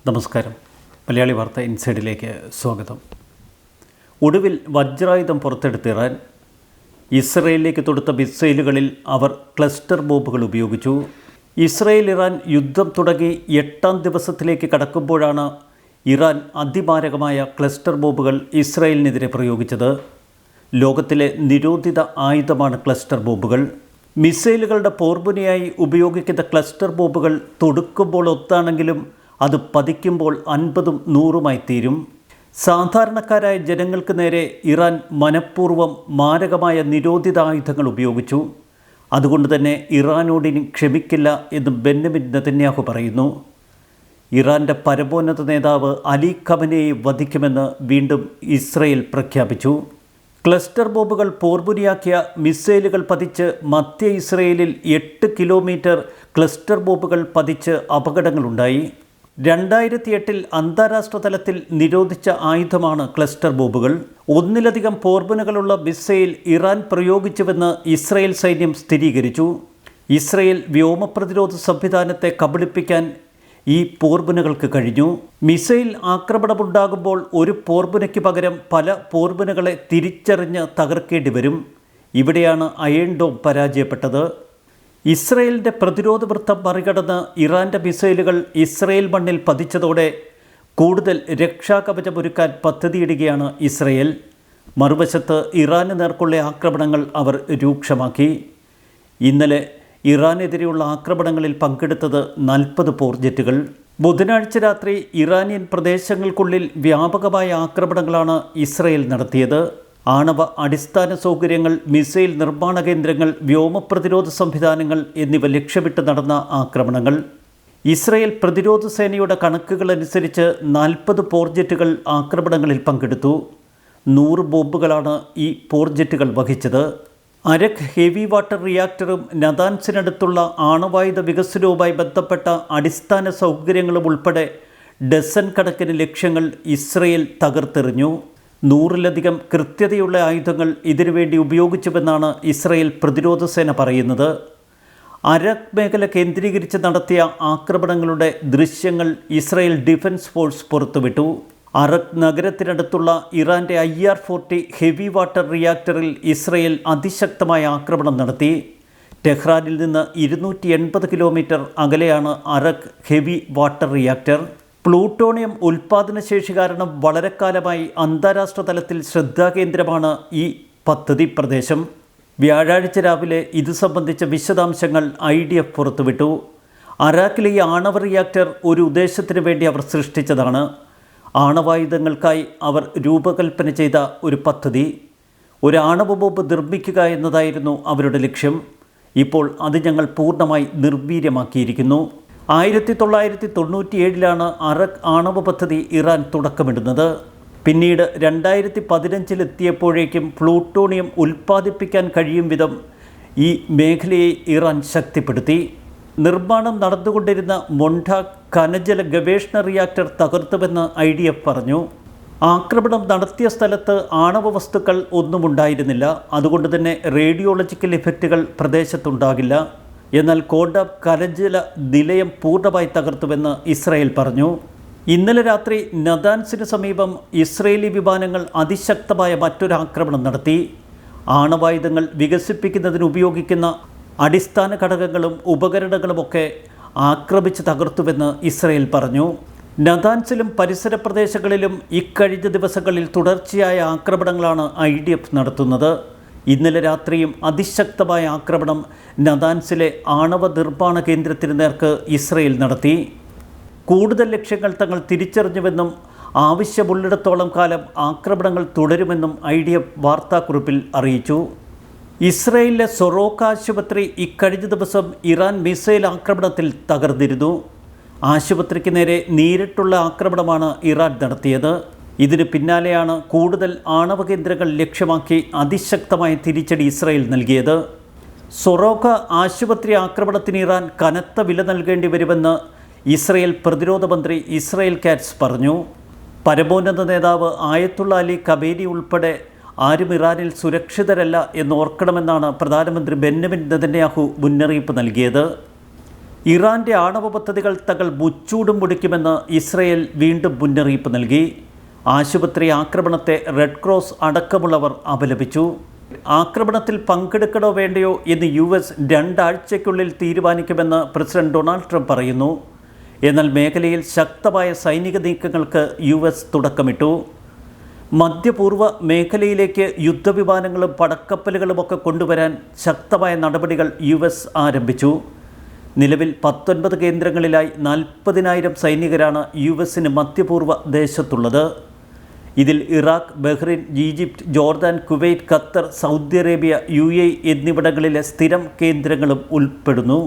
നമസ്കാരം. മലയാളി വാർത്ത ഇൻസൈഡിലേക്ക് സ്വാഗതം. ഒടുവിൽ വജ്രായുധം പുറത്തെടുത്ത ഇറാൻ ഇസ്രയേലിലേക്ക് തൊടുത്ത മിസൈലുകളിൽ അവർ ക്ലസ്റ്റർ ബോംബുകൾ ഉപയോഗിച്ചു. ഇസ്രയേൽ ഇറാൻ യുദ്ധം തുടങ്ങി 8ാം ദിവസത്തിലേക്ക് കടക്കുമ്പോഴാണ് ഇറാൻ അതിമാരകമായ ക്ലസ്റ്റർ ബോംബുകൾ ഇസ്രയേലിനെതിരെ പ്രയോഗിച്ചത്. ലോകത്തിലെ നിരോധിത ആയുധമാണ് ക്ലസ്റ്റർ ബോംബുകൾ. മിസൈലുകളുടെ പോർമുനയായി ഉപയോഗിക്കുന്ന ക്ലസ്റ്റർ ബോംബുകൾ തൊടുക്കുമ്പോൾ ഒത്താണെങ്കിലും അത് പതിക്കുമ്പോൾ 50ഉം 100ഉമായി തീരും. സാധാരണക്കാരായ ജനങ്ങൾക്ക് നേരെ ഇറാൻ മനഃപൂർവ്വം മാരകമായ നിരോധിത ആയുധങ്ങൾ ഉപയോഗിച്ചു. അതുകൊണ്ട് തന്നെ ഇറാനോട് ഇനി ക്ഷമിക്കില്ല എന്ന് ബെന്യാമിൻ നെതന്യാഹു പറയുന്നു. ഇറാൻ്റെ പരമോന്നത നേതാവ് അലി ഖമനേയെ വധിക്കുമെന്ന് വീണ്ടും ഇസ്രയേൽ പ്രഖ്യാപിച്ചു. ക്ലസ്റ്റർ ബോംബുകൾ പോർമുനയാക്കിയ മിസൈലുകൾ പതിച്ച് മധ്യ ഇസ്രയേലിൽ 8 കിലോമീറ്റർ ക്ലസ്റ്റർ ബോംബുകൾ പതിച്ച് അപകടങ്ങളുണ്ടായി. 2008 അന്താരാഷ്ട്ര തലത്തിൽ നിരോധിച്ച ആയുധമാണ് ക്ലസ്റ്റർ ബോംബുകൾ. ഒന്നിലധികം പോർമുനകളുള്ള മിസൈൽ ഇറാൻ പ്രയോഗിച്ചുവെന്ന് ഇസ്രയേൽ സൈന്യം സ്ഥിരീകരിച്ചു. ഇസ്രയേൽ വ്യോമപ്രതിരോധ സംവിധാനത്തെ കബളിപ്പിക്കാൻ ഈ പോർമുനകൾക്ക് കഴിഞ്ഞു. മിസൈൽ ആക്രമണമുണ്ടാകുമ്പോൾ ഒരു പോർമുനയ്ക്ക് പകരം പല പോർമുനകളെ തിരിച്ചറിഞ്ഞ് തകർക്കേണ്ടി വരും. ഇവിടെയാണ് അയൺ ഡോം പരാജയപ്പെട്ടത്. ഇസ്രയേലിൻ്റെ പ്രതിരോധ വൃത്തം മറികടന്ന് ഇറാൻ്റെ മിസൈലുകൾ ഇസ്രയേൽ മണ്ണിൽ പതിച്ചതോടെ കൂടുതൽ രക്ഷാകവചമൊരുക്കാൻ പദ്ധതിയിടുകയാണ് ഇസ്രയേൽ. മറുവശത്ത് ഇറാന് നേർക്കുള്ള ആക്രമണങ്ങൾ അവർ രൂക്ഷമാക്കി. ഇന്നലെ ഇറാനെതിരെയുള്ള ആക്രമണങ്ങളിൽ പങ്കെടുത്തത് 40 പോർജെറ്റുകൾ. ബുധനാഴ്ച രാത്രി ഇറാനിയൻ പ്രദേശങ്ങൾക്കുള്ളിൽ വ്യാപകമായ ആക്രമണങ്ങളാണ് ഇസ്രയേൽ നടത്തിയത്. ആണവ അടിസ്ഥാന സൗകര്യങ്ങൾ, മിസൈൽ നിർമ്മാണ കേന്ദ്രങ്ങൾ, വ്യോമപ്രതിരോധ സംവിധാനങ്ങൾ എന്നിവ ലക്ഷ്യമിട്ട് നടന്ന ആക്രമണങ്ങൾ. ഇസ്രയേൽ പ്രതിരോധ സേനയുടെ കണക്കുകളനുസരിച്ച് 40 പോർജെറ്റുകൾ ആക്രമണങ്ങളിൽ പങ്കെടുത്തു. 100 ബോംബുകളാണ് ഈ പോർജെറ്റുകൾ വഹിച്ചത്. അരക് ഹെവി വാട്ടർ റിയാക്ടറും നതാൻസിനടുത്തുള്ള ആണവായുധ വികസനവുമായി ബന്ധപ്പെട്ട അടിസ്ഥാന സൗകര്യങ്ങളും ഉൾപ്പെടെ ഡസൻ കണക്കിന് ലക്ഷ്യങ്ങൾ ഇസ്രയേൽ തകർത്തെറിഞ്ഞു. 100-ലധികം കൃത്യതയുള്ള ആയുധങ്ങൾ ഇതിനുവേണ്ടി ഉപയോഗിച്ചുവെന്നാണ് ഇസ്രയേൽ പ്രതിരോധ സേന പറയുന്നത്. അരക് മേഖല കേന്ദ്രീകരിച്ച് നടത്തിയ ആക്രമണങ്ങളുടെ ദൃശ്യങ്ങൾ ഇസ്രയേൽ ഡിഫൻസ് ഫോഴ്സ് പുറത്തുവിട്ടു. അറക് നഗരത്തിനടുത്തുള്ള ഇറാൻ്റെ IR-40 ഹെവി വാട്ടർ റിയാക്ടറിൽ ഇസ്രയേൽ അതിശക്തമായ ആക്രമണം നടത്തി. ടെഹ്റാനിൽ നിന്ന് 280 കിലോമീറ്റർ അകലെയാണ് അറക് ഹെവി വാട്ടർ റിയാക്ടർ. പ്ലൂട്ടോണിയം ഉൽപ്പാദനശേഷി കാരണം വളരെക്കാലമായി അന്താരാഷ്ട്ര തലത്തിൽ ശ്രദ്ധാകേന്ദ്രമാണ് ഈ പദ്ധതി പ്രദേശം. വ്യാഴാഴ്ച രാവിലെ ഇത് സംബന്ധിച്ച വിശദാംശങ്ങൾ IDF പുറത്തുവിട്ടു. അറാഖിലെ ഈ ആണവ റിയാക്ടർ ഒരു ഉദ്ദേശത്തിന് വേണ്ടി അവർ സൃഷ്ടിച്ചതാണ്. ആണവായുധങ്ങൾക്കായി അവർ രൂപകൽപ്പന ചെയ്ത ഒരു പദ്ധതി. ഒരു ആണവ ബോംബ് നിർമ്മിക്കുക എന്നതായിരുന്നു അവരുടെ ലക്ഷ്യം. ഇപ്പോൾ അത് ഞങ്ങൾ പൂർണ്ണമായി നിർവീര്യമാക്കിയിരിക്കുന്നു. 1997 അറക് ആണവ പദ്ധതി ഇറാൻ തുടക്കമിടുന്നത്. പിന്നീട് 2015 പ്ലൂട്ടോണിയം ഉൽപ്പാദിപ്പിക്കാൻ കഴിയും വിധം ഈ മേഖലയെ ഇറാൻ ശക്തിപ്പെടുത്തി. നിർമ്മാണം നടന്നുകൊണ്ടിരുന്ന മൊണ്ടാക് ഖനജല ഗവേഷണ റിയാക്ടർ തകർത്തുവെന്ന് IDF പറഞ്ഞു. ആക്രമണം നടത്തിയ സ്ഥലത്ത് ആണവ വസ്തുക്കൾ ഒന്നും ഉണ്ടായിരുന്നില്ല. അതുകൊണ്ട് തന്നെ റേഡിയോളജിക്കൽ ഇഫക്റ്റുകൾ പ്രദേശത്തുണ്ടാകില്ല. എന്നാൽ കോണ്ടാബ് ഖനജല നിലയം പൂർണ്ണമായി തകർത്തുവെന്ന് ഇസ്രയേൽ പറഞ്ഞു. ഇന്നലെ രാത്രി നതാൻസിന് സമീപം ഇസ്രയേലി വിമാനങ്ങൾ അതിശക്തമായ മറ്റൊരു ആക്രമണം നടത്തി. ആണവായുധങ്ങൾ വികസിപ്പിക്കുന്നതിന് ഉപയോഗിക്കുന്ന അടിസ്ഥാന ഘടകങ്ങളും ഉപകരണങ്ങളുമൊക്കെ ആക്രമിച്ച് തകർത്തുവെന്ന് ഇസ്രയേൽ പറഞ്ഞു. നതാൻസിലും പരിസര പ്രദേശങ്ങളിലും ഇക്കഴിഞ്ഞ ദിവസങ്ങളിൽ തുടർച്ചയായ ആക്രമണങ്ങളാണ് IDF നടത്തുന്നത്. ഇന്നലെ രാത്രിയും അതിശക്തമായ ആക്രമണം നതാൻസിലെ ആണവ നിർമ്മാണ കേന്ദ്രത്തിന് നേർക്ക് ഇസ്രയേൽ നടത്തി. കൂടുതൽ ലക്ഷ്യങ്ങൾ തങ്ങൾ തിരിച്ചറിഞ്ഞുവെന്നും ആവശ്യമുള്ളിടത്തോളം കാലം ആക്രമണങ്ങൾ തുടരുമെന്നും IDF വാർത്താക്കുറിപ്പിൽ അറിയിച്ചു. ഇസ്രയേലിലെ സൊറോക്ക ആശുപത്രി ഇക്കഴിഞ്ഞ ദിവസം ഇറാൻ മിസൈൽ ആക്രമണത്തിൽ തകർന്നിരുന്നു. ആശുപത്രിക്ക് നേരെ നേരിട്ടുള്ള ആക്രമണമാണ് ഇറാൻ നടത്തിയത്. ഇതിന് പിന്നാലെയാണ് കൂടുതൽ ആണവ കേന്ദ്രങ്ങൾ ലക്ഷ്യമാക്കി അതിശക്തമായ തിരിച്ചടി ഇസ്രയേൽ നൽകിയത്. സൊറോക്ക ആശുപത്രി ആക്രമണത്തിന് ഇറാൻ കനത്ത വില നൽകേണ്ടി വരുമെന്ന് ഇസ്രയേൽ പ്രതിരോധ മന്ത്രി ഇസ്രായേൽ കാറ്റ്സ് പറഞ്ഞു. പരമോന്നത നേതാവ് ആയത്തുള്ള അലി ഖമേനി ഉൾപ്പെടെ ആരും ഇറാനിൽ സുരക്ഷിതരല്ല എന്നോർക്കണമെന്നാണ് പ്രധാനമന്ത്രി ബെന്യാമിൻ നെതന്യാഹു മുന്നറിയിപ്പ് നൽകിയത്. ഇറാൻ്റെ ആണവ പദ്ധതികൾ തങ്ങൾ മുച്ചൂടും മുടിക്കുമെന്ന് ഇസ്രയേൽ വീണ്ടും മുന്നറിയിപ്പ് നൽകി. ആശുപത്രി ആക്രമണത്തെ റെഡ് ക്രോസ് അടക്കമുള്ളവർ അപലപിച്ചു. ആക്രമണത്തിൽ പങ്കെടുക്കണോ വേണ്ടയോ എന്ന് US 2 ആഴ്ചയ്ക്കുള്ളിൽ തീരുമാനിക്കുമെന്ന് പ്രസിഡന്റ് ഡൊണാൾഡ് ട്രംപ് പറയുന്നു. എന്നാൽ മേഖലയിൽ ശക്തമായ സൈനിക നീക്കങ്ങൾക്ക് US തുടക്കമിട്ടു. മധ്യപൂർവ്വ മേഖലയിലേക്ക് യുദ്ധവിമാനങ്ങളും പടക്കപ്പലുകളുമൊക്കെ കൊണ്ടുവരാൻ ശക്തമായ നടപടികൾ US ആരംഭിച്ചു. നിലവിൽ 19 കേന്ദ്രങ്ങളിലായി 40,000 സൈനികരാണ് US-ന് മധ്യപൂർവ്വ ദേശത്തുള്ളത്. ഇതിൽ Iraq, Bahrain, Egypt, Jordan, Kuwait, Qatar, Saudi Arabia, UAE എന്നിവിടങ്ങളിലെ സ്ഥിരം കേന്ദ്രങ്ങളും ഉൾപ്പെടുന്നു.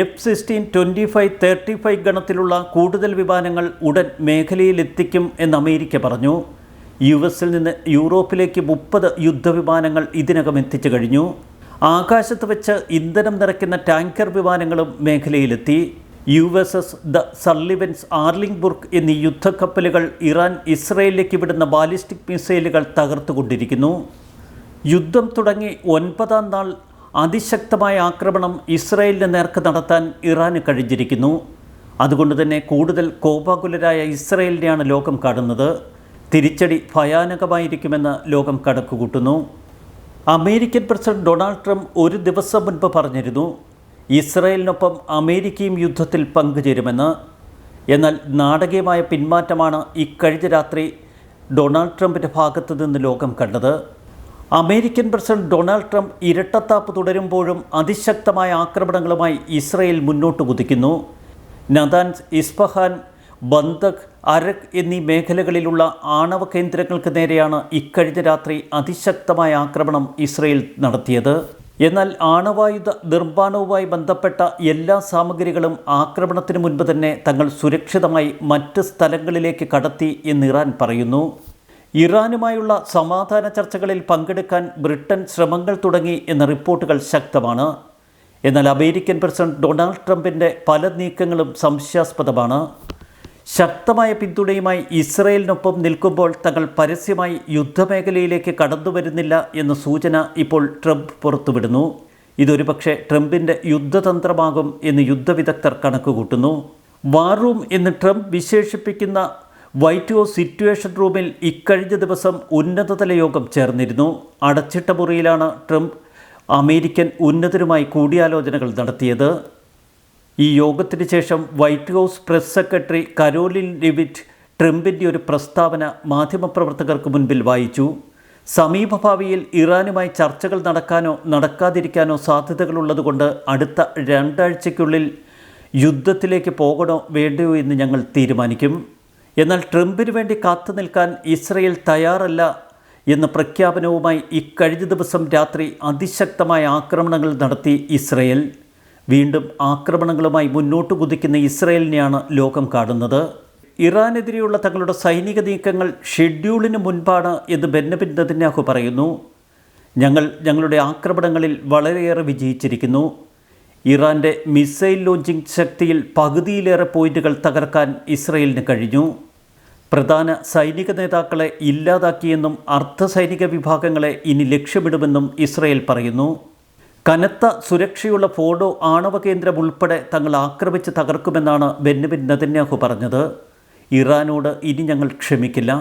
F-16, 25, 35 ഗണത്തിലുള്ള കൂടുതൽ വിമാനങ്ങൾ ഉടൻ മേഖലയിലെത്തിക്കും എന്ന് അമേരിക്ക പറഞ്ഞു. US-ൽ നിന്ന് യൂറോപ്പിലേക്ക് 30 യുദ്ധവിമാനങ്ങൾ ഇതിനകം എത്തിച്ചു കഴിഞ്ഞു. ആകാശത്ത് വെച്ച് ഇന്ധനം നിറയ്ക്കുന്ന ടാങ്കർ വിമാനങ്ങളും മേഖലയിലെത്തി. USS ദ സള്ളിവൻസ്, ആർലിംഗ്ബുർഗ് എന്നീ യുദ്ധക്കപ്പലുകൾ ഇറാൻ ഇസ്രയേലിലേക്ക് വിടുന്ന ബാലിസ്റ്റിക് മിസൈലുകൾ തകർത്തുകൊണ്ടിരിക്കുന്നു. യുദ്ധം തുടങ്ങി 9ാം നാൾ അതിശക്തമായ ആക്രമണം ഇസ്രയേലിന് നേർക്ക് നടത്താൻ ഇറാന് കഴിഞ്ഞിരിക്കുന്നു. അതുകൊണ്ട് തന്നെ കൂടുതൽ കോപാകുലരായ ഇസ്രയേലിനെയാണ് ലോകം കാണുന്നത്. തിരിച്ചടി ഭയാനകമായിരിക്കുമെന്ന് ലോകം കണക്കുകൂട്ടുന്നു. അമേരിക്കൻ പ്രസിഡന്റ് ഡൊണാൾഡ് ട്രംപ് ഒരു ദിവസം മുൻപ് പറഞ്ഞിരുന്നു ഇസ്രയേലിനൊപ്പം അമേരിക്കയും യുദ്ധത്തിൽ പങ്കുചേരുമെന്ന്. എന്നാൽ നാടകീയമായ പിന്മാറ്റമാണ് ഇക്കഴിഞ്ഞ രാത്രി ഡൊണാൾഡ് ട്രംപിൻ്റെ ഭാഗത്തു നിന്ന് ലോകം കണ്ടത്. അമേരിക്കൻ പ്രസിഡന്റ് ഡൊണാൾഡ് ട്രംപ് ഇരട്ടത്താപ്പ് തുടരുമ്പോഴും അതിശക്തമായ ആക്രമണങ്ങളുമായി ഇസ്രയേൽ മുന്നോട്ട് കുതിക്കുന്നു. നതാൻസ്, ഇസ്ഫഹാൻ, ബന്ദഖ്, അരക് എന്നീ മേഖലകളിലുള്ള ആണവ കേന്ദ്രങ്ങൾക്ക് നേരെയാണ് ഇക്കഴിഞ്ഞ രാത്രി അതിശക്തമായ ആക്രമണം ഇസ്രയേൽ നടത്തിയത്. എന്നാൽ ആണവായുധ നിർമ്മാണവുമായി ബന്ധപ്പെട്ട എല്ലാ സാമഗ്രികളും ആക്രമണത്തിന് മുൻപ് തന്നെ തങ്ങൾ സുരക്ഷിതമായി മറ്റ് സ്ഥലങ്ങളിലേക്ക് കടത്തി എന്ന് ഇറാൻ പറയുന്നു. ഇറാനുമായുള്ള സമാധാന ചർച്ചകളിൽ പങ്കെടുക്കാൻ ബ്രിട്ടൻ ശ്രമങ്ങൾ തുടങ്ങി എന്ന റിപ്പോർട്ടുകൾ ശക്തമാണ്. എന്നാൽ അമേരിക്കൻ പ്രസിഡന്റ് ഡൊണാൾഡ് ട്രംപിൻ്റെ പല നീക്കങ്ങളും സംശയാസ്പദമാണ്. ശക്തമായ പിന്തുണയുമായി ഇസ്രയേലിനൊപ്പം നിൽക്കുമ്പോൾ തങ്ങൾ പരസ്യമായി യുദ്ധമേഖലയിലേക്ക് കടന്നു വരുന്നില്ല എന്ന സൂചന ഇപ്പോൾ ട്രംപ് പുറത്തുവിടുന്നു. ഇതൊരു പക്ഷേ ട്രംപിൻ്റെ യുദ്ധതന്ത്രമാകും എന്ന് യുദ്ധവിദഗ്ധർ കണക്കുകൂട്ടുന്നു. വാർ റൂം എന്ന് ട്രംപ് വിശേഷിപ്പിക്കുന്ന വൈറ്റ് ഹൗസ് സിറ്റുവേഷൻ റൂമിൽ ഇക്കഴിഞ്ഞ ദിവസം ഉന്നതതല യോഗം ചേർന്നിരുന്നു. അടച്ചിട്ട മുറിയിലാണ് ട്രംപ് അമേരിക്കൻ ഉന്നതരുമായി കൂടിയാലോചനകൾ നടത്തിയത്. ഈ യോഗത്തിന് ശേഷം white house press secretary Karoline Leavitt ട്രംപിൻ്റെ ഒരു പ്രസ്താവന മാധ്യമപ്രവർത്തകർക്ക് മുൻപിൽ വായിച്ചു. സമീപഭാവിയിൽ ഇറാനുമായി ചർച്ചകൾ നടക്കാനോ നടക്കാതിരിക്കാനോ സാധ്യതകളുള്ളതുകൊണ്ട് അടുത്ത 2 ആഴ്ചയ്ക്കുള്ളിൽ യുദ്ധത്തിലേക്ക് പോകണോ വേണ്ടയോ എന്ന് ഞങ്ങൾ തീരുമാനിക്കും. എന്നാൽ ട്രംപിന് വേണ്ടി കാത്തു നിൽക്കാൻ ഇസ്രയേൽ തയ്യാറല്ല എന്ന പ്രഖ്യാപനവുമായി ഇക്കഴിഞ്ഞ ദിവസം രാത്രി അതിശക്തമായ ആക്രമണങ്ങൾ നടത്തി ഇസ്രയേൽ. വീണ്ടും ആക്രമണങ്ങളുമായി മുന്നോട്ട് കുതിക്കുന്ന ഇസ്രയേലിനെയാണ് ലോകം കാണുന്നത്. ഇറാനെതിരെയുള്ള തങ്ങളുടെ സൈനിക നീക്കങ്ങൾ ഷെഡ്യൂളിന് മുൻപാണ് എന്ന് ബെന്യമിൻ നെതന്യാഹു പറയുന്നു. ഞങ്ങളുടെ ആക്രമണങ്ങളിൽ വളരെയേറെ വിജയിച്ചിരിക്കുന്നു. ഇറാൻ്റെ മിസൈൽ ലോഞ്ചിങ് ശക്തിയിൽ പകുതിയിലേറെ പോയിന്റുകൾ തകർക്കാൻ ഇസ്രയേലിന് കഴിഞ്ഞു. പ്രധാന സൈനിക നേതാക്കളെ ഇല്ലാതാക്കിയെന്നും അർദ്ധസൈനിക വിഭാഗങ്ങളെ ഇനി ലക്ഷ്യമിടുമെന്നും ഇസ്രയേൽ പറയുന്നു. കനത്ത സുരക്ഷയുള്ള ഫോഡോ ആണവ കേന്ദ്രം ഉൾപ്പെടെ തങ്ങൾ ആക്രമിച്ച് തകർക്കുമെന്നാണ് ബെന്യമിൻ നെതന്യാഹു പറഞ്ഞത്. ഇറാനോട് ഇനി ഞങ്ങൾ ക്ഷമിക്കില്ല.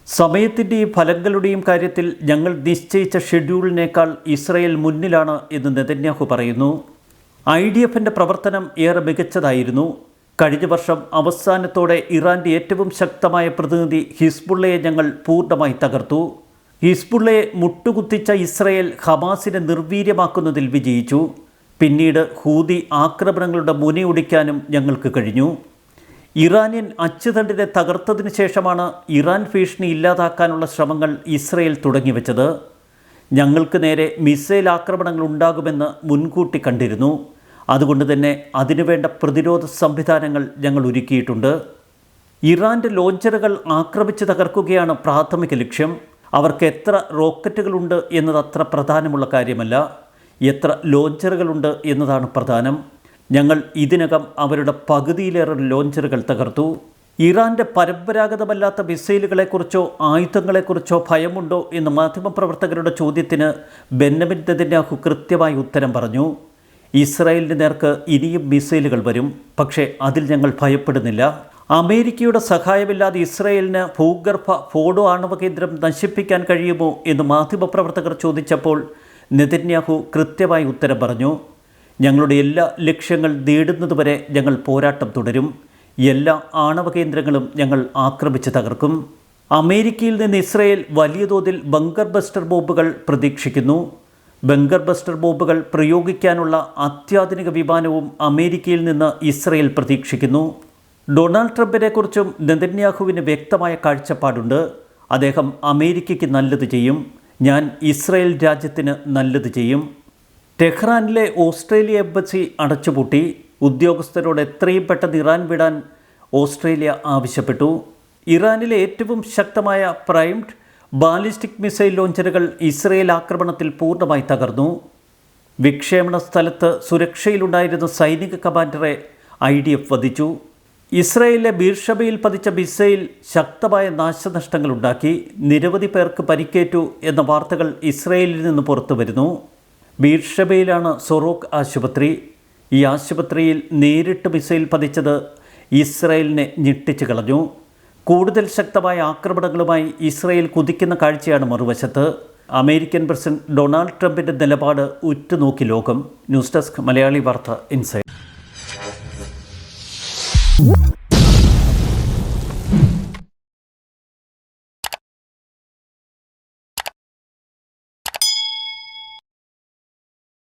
സമയത്തിൻ്റെയും ഫലങ്ങളുടെയും കാര്യത്തിൽ ഞങ്ങൾ നിശ്ചയിച്ച ഷെഡ്യൂളിനേക്കാൾ ഇസ്രയേൽ മുന്നിലാണ് എന്ന് നെതന്യാഹു പറയുന്നു. IDFൻ്റെ പ്രവർത്തനം ഏറെ മികച്ചതായിരുന്നു. കഴിഞ്ഞ വർഷം അവസാനത്തോടെ ഇറാൻ്റെ ഏറ്റവും ശക്തമായ പ്രതിനിധി ഹിസ്ബുള്ളയെ ഞങ്ങൾ പൂർണ്ണമായി തകർത്തു. ഹിസ്ബുള്ളയെ മുട്ടുകുത്തിച്ച ഇസ്രയേൽ ഹമാസിനെ നിർവീര്യമാക്കുന്നതിൽ വിജയിച്ചു. പിന്നീട് ഹൂതി ആക്രമണങ്ങളുടെ മുനയൊടിക്കാനും ഞങ്ങൾക്ക് കഴിഞ്ഞു. ഇറാനിയൻ അച്ചുതണ്ടിനെ തകർത്തതിന് ശേഷമാണ് ഇറാൻ ഭീഷണി ഇല്ലാതാക്കാനുള്ള ശ്രമങ്ങൾ ഇസ്രയേൽ തുടങ്ങിവെച്ചത്. ഞങ്ങൾക്ക് നേരെ മിസൈൽ ആക്രമണങ്ങൾ ഉണ്ടാകുമെന്ന് മുൻകൂട്ടി കണ്ടിരുന്നു. അതുകൊണ്ട് തന്നെ അതിനുവേണ്ട പ്രതിരോധ സംവിധാനങ്ങൾ ഞങ്ങൾ ഒരുക്കിയിട്ടുണ്ട്. ഇറാൻ്റെ ലോഞ്ചറുകൾ ആക്രമിച്ച് തകർക്കുകയാണ് പ്രാഥമിക ലക്ഷ്യം. അവർക്ക് എത്ര റോക്കറ്റുകളുണ്ട് എന്നത് അത്ര പ്രധാനമുള്ള കാര്യമല്ല, എത്ര ലോഞ്ചറുകളുണ്ട് എന്നതാണ് പ്രധാനം. ഞങ്ങൾ ഇതിനകം അവരുടെ പകുതിയിലേറെ ലോഞ്ചറുകൾ തകർത്തു. ഇറാൻ്റെ പരമ്പരാഗതമല്ലാത്ത മിസൈലുകളെക്കുറിച്ചോ ആയുധങ്ങളെക്കുറിച്ചോ ഭയമുണ്ടോ എന്ന് മാധ്യമപ്രവർത്തകരുടെ ചോദ്യത്തിന് ബെന്യമിൻ നെതന്യാഹു കൃത്യമായി ഉത്തരം പറഞ്ഞു. ഇസ്രായേലിന് നേർക്ക് ഇനിയും മിസൈലുകൾ വരും. പക്ഷേ അതിൽ ഞങ്ങൾ ഭയപ്പെടുന്നില്ല. അമേരിക്കയുടെ സഹായമില്ലാതെ ഇസ്രായേലിന് ഭൂഗർഭ ഫോഡോ ആണവ കേന്ദ്രം നശിപ്പിക്കാൻ കഴിയുമോ എന്ന് മാധ്യമപ്രവർത്തകർ ചോദിച്ചപ്പോൾ നെതന്യാഹു കൃത്യമായി ഉത്തരം പറഞ്ഞു. ഞങ്ങളുടെ എല്ലാ ലക്ഷ്യങ്ങൾ നേടുന്നതുവരെ ഞങ്ങൾ പോരാട്ടം തുടരും. എല്ലാ ആണവ കേന്ദ്രങ്ങളും ഞങ്ങൾ ആക്രമിച്ച് തകർക്കും. അമേരിക്കയിൽ നിന്ന് ഇസ്രായേൽ വലിയ തോതിൽ ബങ്കർ ബസ്റ്റർ ബോംബുകൾ പ്രതീക്ഷിക്കുന്നു. ബങ്കർ ബസ്റ്റർ ബോംബുകൾ പ്രയോഗിക്കാനുള്ള അത്യാധുനിക വിമാനവും അമേരിക്കയിൽ നിന്ന് ഇസ്രായേൽ പ്രതീക്ഷിക്കുന്നു. ഡൊണാൾഡ് ട്രംപിനെക്കുറിച്ചും നെതന്യാഹുവിന് വ്യക്തമായ കാഴ്ചപ്പാടുണ്ട്. അദ്ദേഹം അമേരിക്കയ്ക്ക് നല്ലത് ചെയ്യും, ഞാൻ ഇസ്രായേൽ രാജ്യത്തിന് നല്ലത് ചെയ്യും. ടെഹ്റാനിലെ ഓസ്ട്രേലിയ എംബസി അടച്ചുപൂട്ടി. ഉദ്യോഗസ്ഥരോട് എത്രയും പെട്ടെന്ന് ഇറാൻ വിടാൻ ഓസ്ട്രേലിയ ആവശ്യപ്പെട്ടു. ഇറാനിലെ ഏറ്റവും ശക്തമായ പ്രൈംഡ് ബാലിസ്റ്റിക് മിസൈൽ ലോഞ്ചറുകൾ ഇസ്രായേൽ ആക്രമണത്തിൽ പൂർണ്ണമായി തകർന്നു. വിക്ഷേപണ സ്ഥലത്ത് സുരക്ഷയിലുണ്ടായിരുന്ന സൈനിക കമാൻഡറെ IDF വധിച്ചു. ഇസ്രായേലിലെ ബീർഷബയിൽ പതിച്ച മിസൈൽ ശക്തമായ നാശനഷ്ടങ്ങളുണ്ടാക്കി. നിരവധി പേർക്ക് പരിക്കേറ്റു എന്ന വാർത്തകൾ ഇസ്രായേലിൽ നിന്ന് പുറത്തു വരുന്നു. ബീർഷബയിലാണ് സൊറോക്ക് ആശുപത്രി. ഈ ആശുപത്രിയിൽ നേരിട്ട് മിസൈൽ പതിച്ചത് ഇസ്രായേലിനെ ഞെട്ടിച്ചു കളഞ്ഞു. കൂടുതൽ ശക്തമായ ആക്രമണങ്ങളുമായി ഇസ്രായേൽ കുതിക്കുന്ന കാഴ്ചയാണ് മറുവശത്ത്. അമേരിക്കൻ പ്രസിഡന്റ് ഡൊണാൾഡ് ട്രംപിൻ്റെ നിലപാട് ഉറ്റുനോക്കി ലോകം. ന്യൂസ് ഡെസ്ക് മലയാളി വാർത്ത ഇൻസൈഡ്.